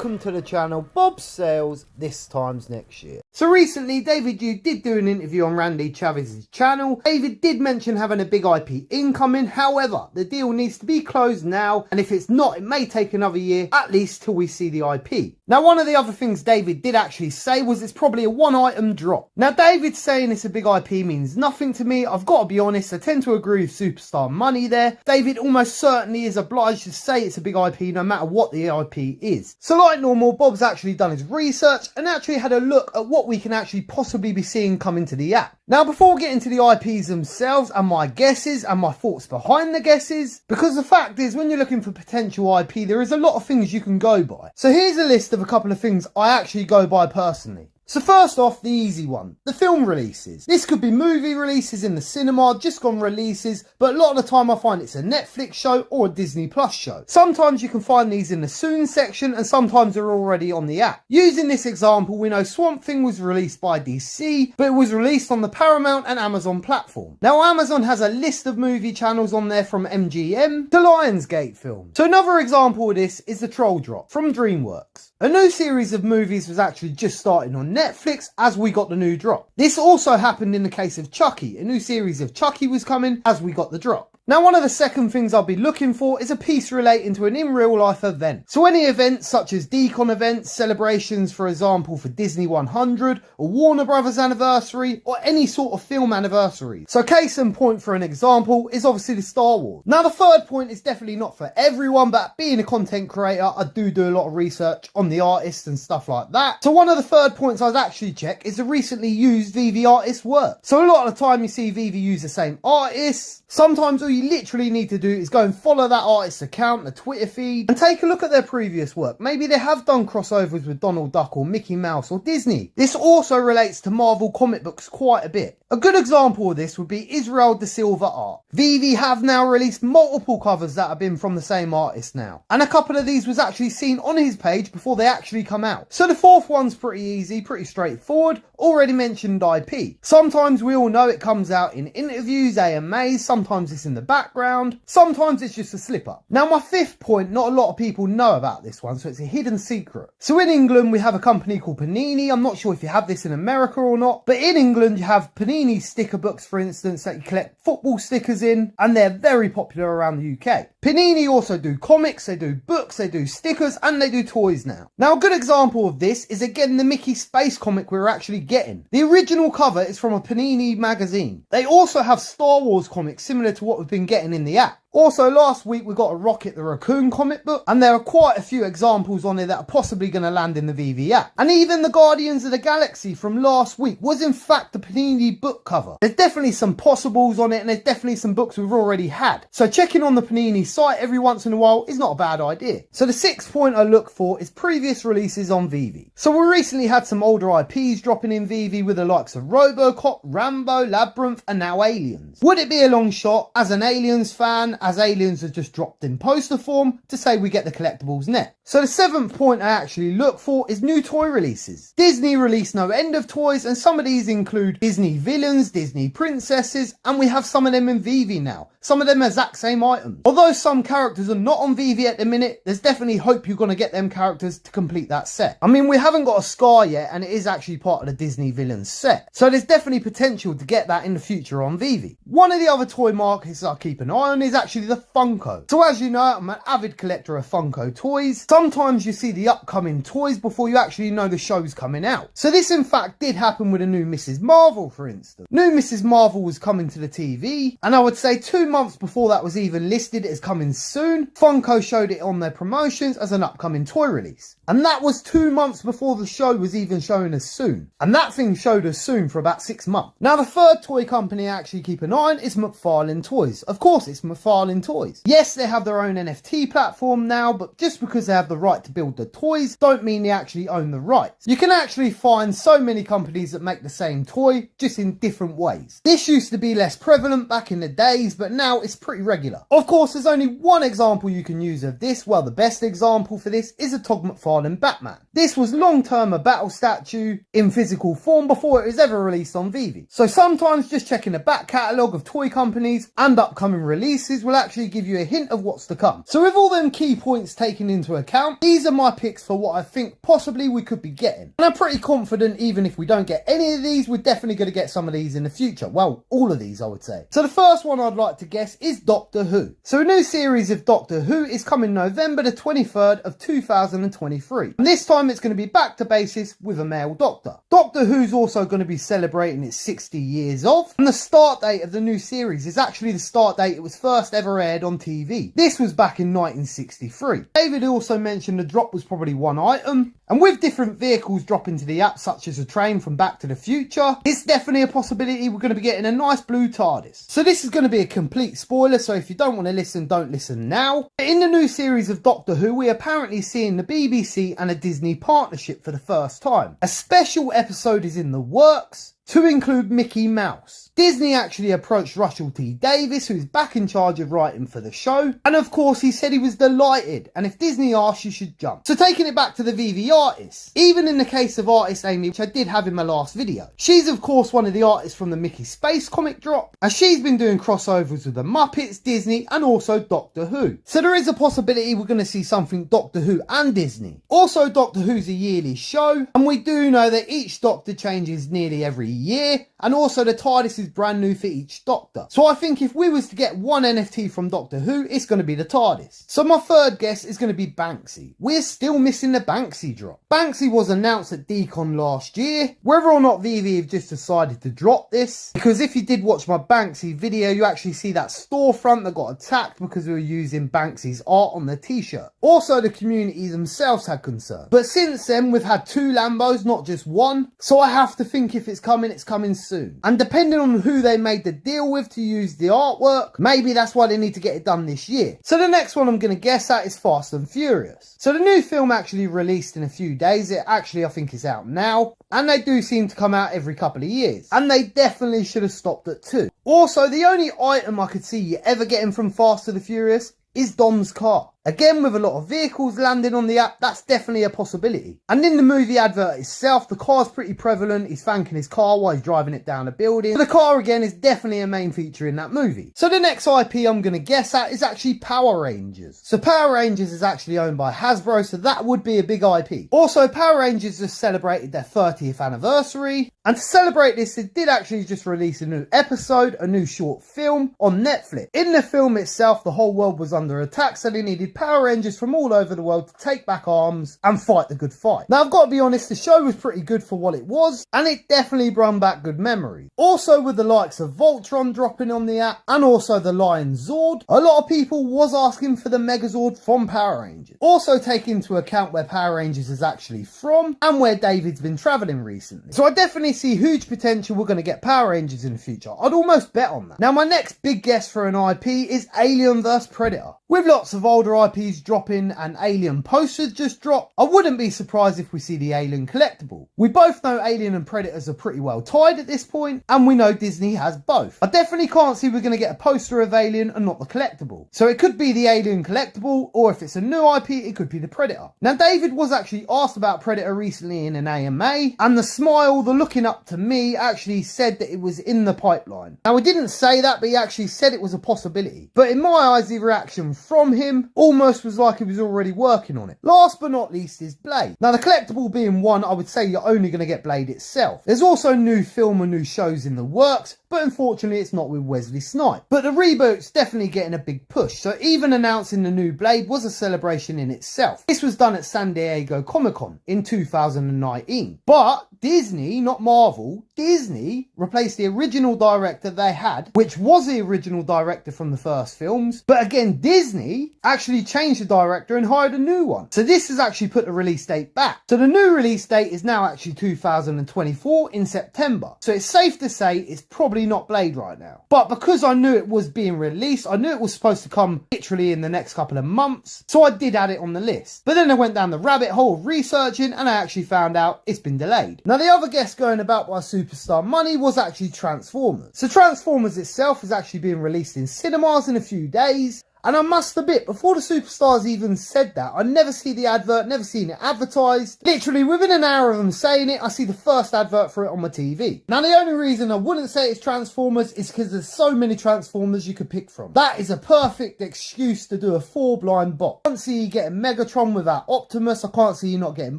welcome to the channel Bob Sales this times next year. So recently David Yu did do an interview on Randy Chavez's channel. David did mention having a big IP incoming, however the deal needs to be closed now, and if it's not it may take another year at least till we see the IP. Now one of the other things David did actually say was it's probably a one item drop. Now David saying it's a big IP means nothing to me. I've got to be honest, I tend to agree with Superstar Money there. David almost certainly is obliged to say it's a big IP no matter what the IP is. So like normal, Bob's actually done his research and actually had a look at what we can actually possibly be seeing come into the app. Now before we get into the IPs themselves and my guesses and my thoughts behind the guesses, because the fact is when you're looking for potential IP there is a lot of things you can go by. So here's a list of a couple of things I actually go by personally. So first off, the easy one, the film releases. This could be movie releases in the cinema, just gone releases, but a lot of the time I find it's a Netflix show or a Disney Plus show. Sometimes you can find these in the soon section and sometimes they're already on the app. Using this example, we know Swamp Thing was released by DC, but it was released on the Paramount and Amazon platform. Now Amazon has a list of movie channels on there from MGM to Lionsgate Films. So another example of this is the Troll Drop from DreamWorks. A new series of movies was actually just starting on Netflix as we got the new drop. This also happened in the case of Chucky. A new series of Chucky was coming as we got the drop. Now one of the second things I'll be looking for is a piece relating to an in real life event. So any events such as decon events, celebrations for example for Disney 100 or Warner Brothers anniversary or any sort of film anniversary. So case in point for an example is obviously the Star Wars. Now the third point is definitely not for everyone, but being a content creator I do a lot of research on the artists and stuff like that. So one of the third points I'd actually check is the recently used Veve artist work. So a lot of the time you see Veve use the same artists. Sometimes all you literally need to do is go and follow that artist's account, the Twitter feed, and take a look at their previous work. Maybe they have done crossovers with Donald Duck or Mickey Mouse or Disney. This also relates to Marvel comic books quite a bit. A good example of this would be Israel Da Silva art. Veve have now released multiple covers that have been from the same artist now. And a couple of these was actually seen on his page before they actually come out. So the fourth one's pretty easy, pretty straightforward. Already mentioned IP. Sometimes we all know it comes out in interviews, AMAs, sometimes it's in the background, sometimes it's just a slip up. Now my fifth point, not a lot of people know about this one, so it's a hidden secret. So in England we have a company called Panini. I'm not sure if you have this in America or not, but in England you have Panini sticker books, for instance, that you collect football stickers in, and they're very popular around the UK. Panini also do comics, they do books, they do stickers, and they do toys now. Now a good example of this is again the Mickey Space comic we're actually getting. The original cover is from a Panini magazine. They also have Star Wars comics similar to what we've been getting in the app. Also last week we got a Rocket the Raccoon comic book, and there are quite a few examples on it that are possibly going to land in the Veve app. And even the Guardians of the Galaxy from last week was in fact the Panini book cover. There's definitely some possibles on it, and there's definitely some books we've already had. So checking on the Panini site every once in a while is not a bad idea. So the sixth point I look for is previous releases on Veve. So we recently had some older IPs dropping in Veve with the likes of RoboCop, Rambo, Labyrinth, and now Aliens. Would it be a long shot as an Aliens fan, as Aliens have just dropped in poster form, to say we get the collectibles next? So the seventh point I actually look for is new toy releases. Disney released no end of toys, and some of these include Disney villains, Disney princesses, and we have some of them in Veve now. Some of them are exact same items. Although some characters are not on Veve at the minute, there's definitely hope you're going to get them characters to complete that set. I mean, we haven't got a Scar yet, and it is actually part of the Disney villains set. So there's definitely potential to get that in the future on Veve. One of the other toy markets I keep an eye on is actually the Funko. So as you know, I'm an avid collector of Funko toys. Sometimes you see the upcoming toys before you actually know the show's coming out. So this in fact did happen with a new Mrs. Marvel, for instance. New Mrs. Marvel was coming to the TV, and I would say 2 months before that was even listed as coming soon, Funko showed it on their promotions as an upcoming toy release. And that was 2 months before the show was even showing as soon. And that thing showed as soon for about 6 months. Now the third toy company I actually keep an eye on is McFarlane Toys. Of course it's McFarlane Toys. Yes, they have their own NFT platform now, but just because they have the right to build the toys don't mean they actually own the rights. You can actually find so many companies that make the same toy, just in different ways. This used to be less prevalent back in the days, but now it's pretty regular. Of course, there's only one example you can use of this. Well, the best example for this is a Todd McFarlane Batman. This was long term a battle statue in physical form before it was ever released on Veve. So sometimes just checking the back catalogue of toy companies and upcoming releases will actually give you a hint of what's to come. So with all them key points taken into account, these are my picks for what I think possibly we could be getting. And I'm pretty confident even if we don't get any of these, we're definitely going to get some of these in the future. Well, all of these I would say. So the first one I'd like to guess is Doctor Who. So a new series of Doctor Who is coming November the 23rd of 2023. And this time it's going to be back to basis with a male doctor. Doctor Who's also going to be celebrating its 60 years of, and the start date of the new series is actually the start date it was first ever aired on TV. This was back in 1963. David also mentioned the drop was probably one item, and with different vehicles dropping to the app such as a train from Back to the Future, it's definitely a possibility we're going to be getting a nice blue TARDIS. So this is going to be a complete spoiler, so if you don't want to listen, don't listen now. But in the new series of Doctor Who, we're apparently seeing the BBC and a Disney partnership for the first time. A special episode is in the works to include Mickey Mouse. Disney actually approached Russell T Davies, who's back in charge of writing for the show, and of course he said he was delighted, and if Disney asked, you should jump. So taking it back to the Veve artists, even in the case of artist Amy, which I did have in my last video, she's of course one of the artists from the Mickey Space comic drop, and she's been doing crossovers with the Muppets, Disney, and also Doctor Who. So there is a possibility we're going to see something Doctor Who and Disney. Also, Doctor Who's a yearly show, and we do know that each Doctor changes nearly every year, and also the TARDIS is brand new for each Doctor. So I think if we was to get one NFT from Doctor Who, it's going to be the TARDIS. So my third guess is going to be Banksy. We're still missing the Banksy drop. Banksy was announced at DCon last year. Whether or not Veve have just decided to drop this, because if you did watch my Banksy video, you actually see that storefront that got attacked because we were using Banksy's art on the t-shirt. Also, the community themselves had concern. But since then, we've had 2 Lambos, not just one. So I have to think if it's coming soon. And depending on who they made the deal with to use the artwork, maybe that's why they need to get it done this year. So the next one I'm going to guess at is Fast and Furious. So the new film actually released in a few days. It actually, I think, is out now. And they do seem to come out every couple of years. And they definitely should have stopped at 2. Also, the only item I could see you ever getting from Fast and the Furious is Dom's car. Again, with a lot of vehicles landing on the app, that's definitely a possibility. And in the movie advert itself, the car's pretty prevalent. He's thanking his car while he's driving it down a building. So the car, again, is definitely a main feature in that movie. So the next IP I'm going to guess at is actually Power Rangers. So Power Rangers is actually owned by Hasbro, so that would be a big IP. Also, Power Rangers just celebrated their 30th anniversary. And to celebrate this, it did actually just release a new episode, a new short film on Netflix. In the film itself, the whole world was under attack, so they needed Power Rangers from all over the world to take back arms and fight the good fight. Now, I've got to be honest, the show was pretty good for what it was, and it definitely brought back good memories. Also, with the likes of Voltron dropping on the app, and also the Lion Zord, a lot of people was asking for the Megazord from Power Rangers. Also, take into account where Power Rangers is actually from, and where David's been travelling recently. So I definitely see huge potential we're going to get Power Rangers in the future. I'd almost bet on that. Now, my next big guess for an IP is Alien vs Predator. With lots of older IPs dropping and Alien posters just dropped, I wouldn't be surprised if we see the Alien collectible. We both know Alien and Predators are pretty well tied at this point, and we know Disney has both. I definitely can't see we're going to get a poster of Alien and not the collectible. So it could be the Alien collectible, or if it's a new IP, it could be the Predator. Now, David was actually asked about Predator recently in an AMA, and the smile, the looking up to me, actually said that it was in the pipeline. Now, he didn't say that, but he actually said it was a possibility. But in my eyes, the reaction from him almost was like he was already working on it. Last but not least is Blade. Now, the collectible being one, I would say you're only going to get Blade itself. There's also new film and new shows in the works, but unfortunately it's not with Wesley Snipes. But the reboot's definitely getting a big push, so even announcing the new Blade was a celebration in itself. This was done at San Diego Comic-Con in 2019. But Disney, not Marvel, Disney replaced the original director they had, which was the original director from the first films. But again, Disney actually changed the director and hired a new one. So this has actually put the release date back. So the new release date is now actually 2024 in September. So it's safe to say it's probably not Blade right now. But because I knew it was being released, I knew it was supposed to come literally in the next couple of months. So I did add it on the list. But then I went down the rabbit hole of researching and I actually found out it's been delayed. Now, the other guess going about by Superstar Money was actually Transformers. So Transformers itself is actually being released in cinemas in a few days. And I must admit, before the superstars even said that, I never see the advert, never seen it advertised. Literally within an hour of them saying it, I see the first advert for it on my TV. Now the only reason I wouldn't say it's Transformers is because there's so many Transformers you could pick from. That is a perfect excuse to do a 4-blind box. I can't see you getting Megatron without Optimus. I can't see you not getting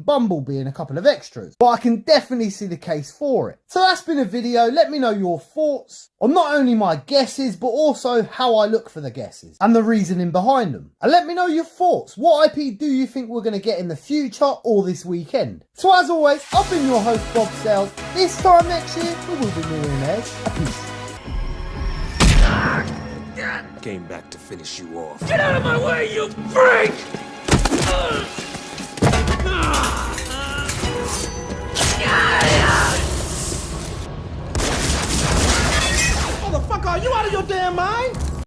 Bumblebee and a couple of extras. But I can definitely see the case for it. So that's been a video. Let me know your thoughts on not only my guesses, but also how I look for the guesses and the reasoning behind them. And let me know your thoughts. What IP do you think we're going to get in the future or this weekend? So as always, I've been your host, Bob Sales. This time next year, we will be millionaires. Peace. Came back to finish you off. Get out of my way, you freak!